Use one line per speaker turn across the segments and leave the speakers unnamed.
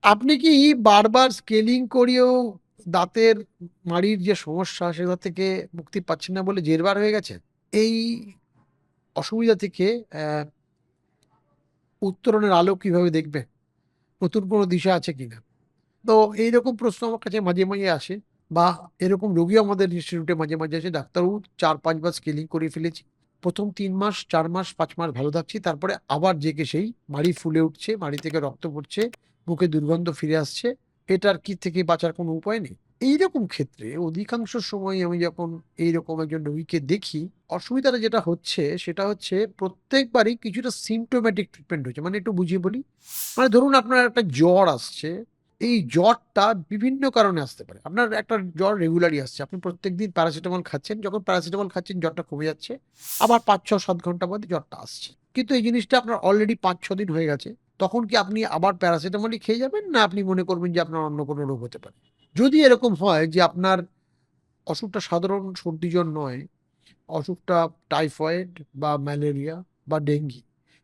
আপনি কি বারবার স্কেলিং করিয়েও দাঁতের মাড়ির যে সমস্যা সেটা থেকে মুক্তি পাচ্ছেন না বলে জেরবার হয়ে গেছে? এই অসুবিধা থেকে উত্তরণের আলো কিভাবে দেখবে? নতুন কোনো দিশা আছে কিনা? তো এইরকম প্রশ্ন আমার কাছে মাঝে, মাঝে আসে, বা এরকম রোগীও আমাদের ইনস্টিটিউটে মাঝে, মাঝে আসে, "ডাক্তারবাবু ৪-৫ বার স্কেলিং করিয়ে ফেলেছি। ১ম ৩ মাস, ৪ মাস, ৫ মাস ভালো থাকছি। তারপরে আবার যেকে সেই মাড়ি ফুলে উঠছে, মাড়ি থেকে রক্ত পড়ছে, মুখে দুর্গন্ধ ফিরে আসছে। এটার কি থেকে বাঁচার কোনো উপায় নেই?" এইরকম ক্ষেত্রে অধিকাংশ সময় আমি যখন এইরকম একজন রোগীকে দেখি, অসুবিধাটা যেটা হচ্ছে সেটা হচ্ছে প্রত্যেকবারই কিছুটা সিম্পটোম্যাটিক ট্রিটমেন্ট হচ্ছে। মানে একটু বুঝিয়ে বলি। মানে ধরুন আপনার একটা জ্বর আসছে, এই জ্বরটা বিভিন্ন কারণে আসতে পারে। আপনার একটা জ্বর রেগুলারই আসছে। আপনি প্রত্যেকদিন প্যারাসিটামল খাচ্ছেন। যখন প্যারাসিটামল খাচ্ছেন জ্বরটা কমে যাচ্ছে। আবার ৫, ৬, ৭ ঘন্টা বাদে জ্বরটা আসছে। কিন্তু এই জিনিসটা আপনার অলরেডি ৫, ৬ দিন হয়ে গেছে। তখন কি আপনি আবার প্যারাসিটামলই খেয়ে যাবেন? না আপনি মনে করবেন যে আপনার অন্য কোনো রোগ হতে পারে? যদি এরকম হয় যে আপনার অসুখটা সাধারণ সর্দি জ্বর নয়, অসুখটা টাইফয়েড বা ম্যালেরিয়া বা ডেঙ্গি,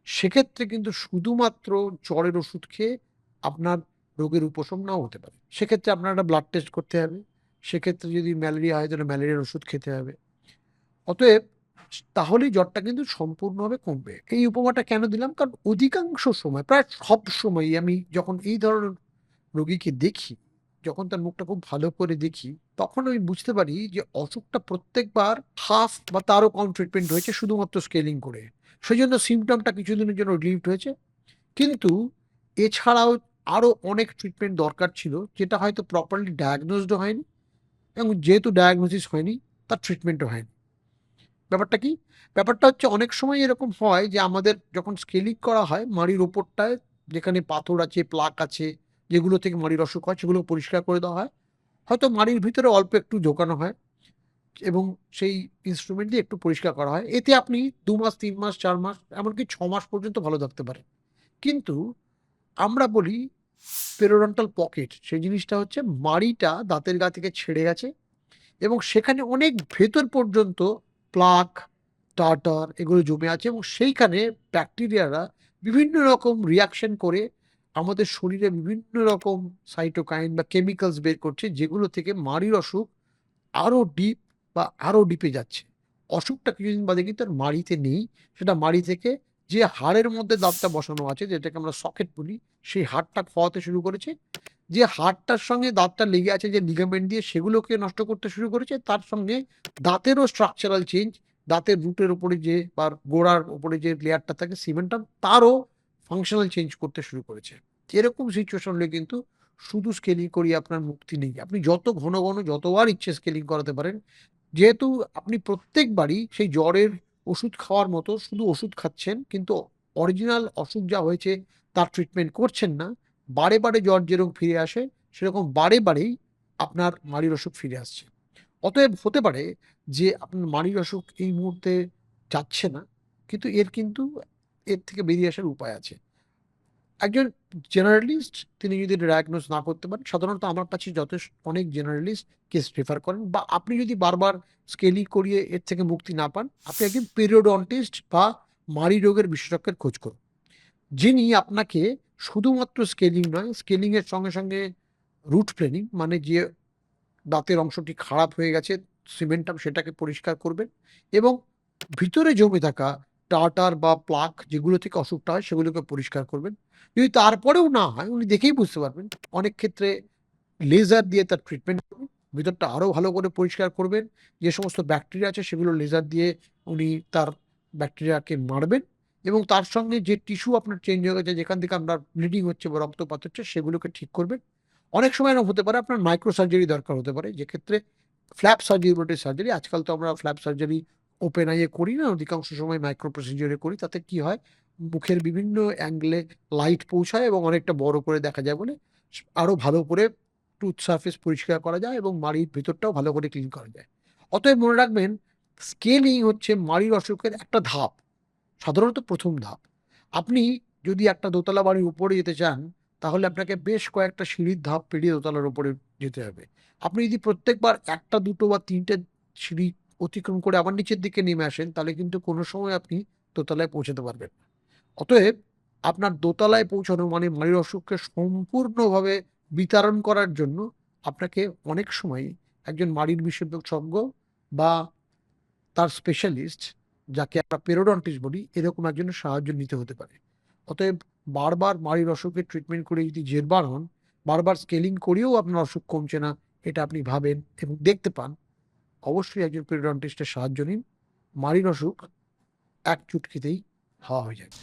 সেক্ষেত্রে কিন্তু শুধুমাত্র জ্বরের ওষুধ খেয়ে আপনার রোগের উপশম নাও হতে পারে। সেক্ষেত্রে আপনার একটা ব্লাড টেস্ট করতে হবে। সেক্ষেত্রে যদি ম্যালেরিয়া হয় তাহলে ম্যালেরিয়ার ওষুধ খেতে হবে। অতএব তাহলেই জ্বরটা কিন্তু সম্পূর্ণভাবে কমবে। এই উপমাটা কেন দিলাম? কারণ অধিকাংশ সময়, প্রায় সবসময়ই আমি যখন এই ধরনের রোগীকে দেখি, যখন তার মুখটা খুব ভালো করে দেখি, তখন আমি বুঝতে পারি যে অসুখটা প্রত্যেকবার হাফ বা তারও কম ট্রিটমেন্ট হয়েছে শুধুমাত্র স্কেলিং করে। সেজন্য সিম্পটমটা কিছুদিনের জন্য রিলিভড হয়েছে। কিন্তু এছাড়াও আরো অনেক ট্রিটমেন্ট দরকার ছিল, যেটা হয়তো প্রপারলি ডায়াগনোসড ও হয়নি, এবং যেহেতু ডায়াগনোসিস হয়নি, তার ট্রিটমেন্টও হয়নি। ব্যাপারটা কি? ব্যাপারটা হচ্ছে অনেক সময় এরকম হয় যে আমাদের যখন স্কেলিং করা হয় মাড়ির ওপরটায় যেখানে পাথর আছে, প্লাক আছে, যেগুলো থেকে মাড়ির অসুখ হয় সেগুলো পরিষ্কার করে দেওয়া হয়। হয়তো মাড়ির ভিতরে অল্প একটু ঢোকানো হয় এবং সেই ইন্সট্রুমেন্ট দিয়ে একটু পরিষ্কার করা হয়। এতে আপনি ২ মাস, ৩ মাস, ৪ মাস, এমনকি ৬ মাস পর্যন্ত ভালো থাকতে পারেন। কিন্তু আমরা বলি পেরিওডন্টাল পকেট, সেই জিনিসটা হচ্ছে মাড়িটা দাঁতের গা থেকে ছেড়ে গেছে এবং সেখানে অনেক ভেতর পর্যন্ত প্লাক, টার্টার এগুলো জমে আছে এবং সেইখানে ব্যাকটেরিয়ারা বিভিন্ন রকম রিঅ্যাকশন করে আমাদের শরীরে বিভিন্ন রকম সাইটোকাইন বা কেমিক্যালস বের করছে, যেগুলো থেকে মাড়ির অসুখ আরো ডিপ বা আরো ডিপে যাচ্ছে। অসুখটা কিছুদিন বাদে কিন্তু আর মাড়িতে নেই। সেটা মাড়ি থেকে যে হাড়ের মধ্যে দাঁতটা বসানো আছে, যেটাকে আমরা সকেট বলি, সেই হাড়টা ক্ষয়াতে শুরু করেছে। যে হাড়টার সঙ্গে দাঁতটা লেগে আছে যে লিগামেন্ট দিয়ে, সেগুলোকে নষ্ট করতে শুরু করেছে। তার সঙ্গে দাঁতেরও স্ট্রাকচারাল চেঞ্জ, দাঁতের রুটের উপরে যে বা গোড়ার উপরে যে লেয়ারটা থাকে সিমেন্টাম, তারও ফাংশনাল চেঞ্জ করতে শুরু করেছে। এরকম সিচুয়েশন হলে কিন্তু শুধু স্কেলিং করিয়ে আপনার মুক্তি নেই। আপনি যত ঘন, ঘন যতবার ইচ্ছে স্কেলিং করাতে পারেন। যেহেতু আপনি প্রত্যেকবারই সেই জ্বরের ওষুধ খাওয়ার মতো শুধু ওষুধ খাচ্ছেন, কিন্তু অরিজিনাল অসুখ যা হয়েছে তার ট্রিটমেন্ট করছেন না। বারে, বারে জ্বর যেরকম ফিরে আসে, সেরকম বারে, বারেই আপনার মাড়ির অসুখ ফিরে আসছে। অতএব হতে পারে যে আপনার মাড়ির অসুখ এই মুহূর্তে যাচ্ছে না, কিন্তু এর থেকে বেরিয়ে আসার উপায় আছে। একজন জেনারেলিস্ট তিনি যদি ডায়াগনোজ না করতে পারেন, সাধারণত আমার কাছে অনেক জেনারেলিস্ট কেস রেফার করেন, বা আপনি যদি বারবার স্কেলিং করিয়ে এর থেকে মুক্তি না পান, আপনি একজন পেরিওডন্টিস্ট বা মাড়ি রোগের বিশেষজ্ঞের খোঁজ করুন। যিনি আপনাকে শুধুমাত্র স্কেলিং নয়, স্কেলিং এর সঙ্গে, সঙ্গে রুট প্ল্যানিং, মানে যে দাঁতের অংশটি খারাপ হয়ে গেছে সিমেন্টাম, সেটাকে পরিষ্কার করবেন এবং ভিতরে জমে থাকা টার্টার বা প্লাক যেগুলো থেকে অসুখটা হয় সেগুলোকে পরিষ্কার করবেন। যদি তারপরেও না হয়, উনি দেখেই বুঝতে পারবেন। অনেক ক্ষেত্রে লেজার দিয়ে তার ট্রিটমেন্ট করবেন। ভিতরটা আরো ভালো করে পরিষ্কার করবেন। যে সমস্ত ব্যাকটেরিয়া আছে সেগুলো লেজার দিয়ে উনি তার ব্যাকটেরিয়াকে মারবেন এবং তার সঙ্গে যে টিস্যু আপনার চেঞ্জ হয়ে গেছে, যেখান থেকে আপনার ব্লিডিং হচ্ছে বা রক্তপাত হচ্ছে, সেগুলোকে ঠিক করবেন। অনেক সময় এরকম হতে পারে আপনার মাইক্রো সার্জারি দরকার হতে পারে, যেক্ষেত্রে ফ্ল্যাপ সার্জারি বলে সার্জারি, আজকাল তো আমরা ফ্ল্যাপ সার্জারি ওপেন আইয়ে করি না, অধিকাংশ সময় মাইক্রো প্রসিজিওরে করি। তাতে কি হয়, মুখের বিভিন্ন অ্যাঙ্গেলে লাইট পৌঁছায় এবং অনেকটা বড় করে দেখা যায় বলে আরো ভালো করে টুথ সারফেস পরিষ্কার করা যায় এবং মাড়ির ভেতরটাও ভালো করে ক্লিন করা যায়। অতএব মনে রাখবেন, স্কেলিং হচ্ছে মাড়ির অসুখের একটা ধাপ, সাধারণত ১ম ধাপ। আপনি যদি একটা দোতলা বাড়ির উপরে যেতে চান, তাহলে আপনাকে বেশ কয়েকটা সিঁড়ির ধাপ পেরিয়ে দোতলার উপরে যেতে হবে। আপনি যদি প্রত্যেকবার ১ টা ২ টো বা ৩ টে সিঁড়ি অতিক্রম করে আবার নিচের দিকে নেমে আসেন, তাহলে কিন্তু কোনো সময় আপনি দোতলায় পৌঁছাতে পারবেন না। অতএব আপনার দোতলায় পৌঁছানো মানে মাড়ির অসুখকে সম্পূর্ণভাবে বিতাড়ন করার জন্য আপনাকে অনেক সময় একজন মাড়ির বিশেষজ্ঞ বা তার স্পেশালিস্ট, যাকে আমরা পেরোডন্টিস্ট বলি, এরকম একজনের সাহায্য নিতে হতে পারে। অতএব বারবার মাড়ির অসুখের ট্রিটমেন্ট করে যদি জেরবার হন, বারবার স্কেলিং করেও আপনার অসুখ কমছে না, এটা আপনি ভাবেন এবং দেখতে পান, অবশ্যই একজন পেরোডন্টিস্টের সাহায্য নিন। মাড়ির অসুখ এক চুটকিতেই হাওয়া হয়ে যাবে।